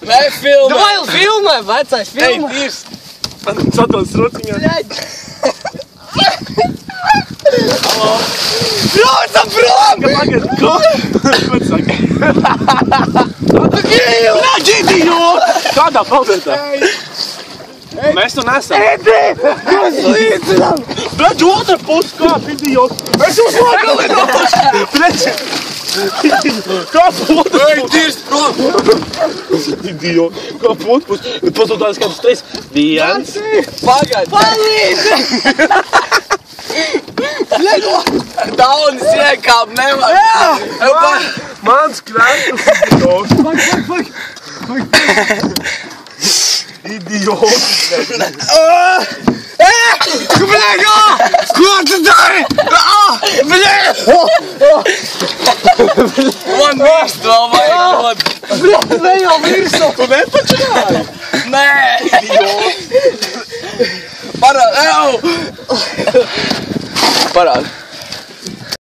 Nē, filmē! Vai filmē, vecais Ej, filmē! tīrs! Satos rociņā. Braucam prom! Pagad, ko? Ko tu saki? Bļaģ, idiot! Kādā paudētā? Mēs tu nesam. Mēs līdzinām! Bļaģ, otra pus, kāp, idiot! Es jūs nogalināšu! Bļaģ! Kāp otra Ej, tīrs prom! Idiot! Kāp otra pus? Pasūtājās kāds 3. 1. Pagad! Palīdzi! Daunis iekāp nevajag! Mans krēklis, idiot! Idiot! Bļaga! Ko tu dari? Bļaga! Man vīrs vēl vajag dod! Bļaģ, ne jau virsū! Tu nepačināji? Nē! Parād! Parād!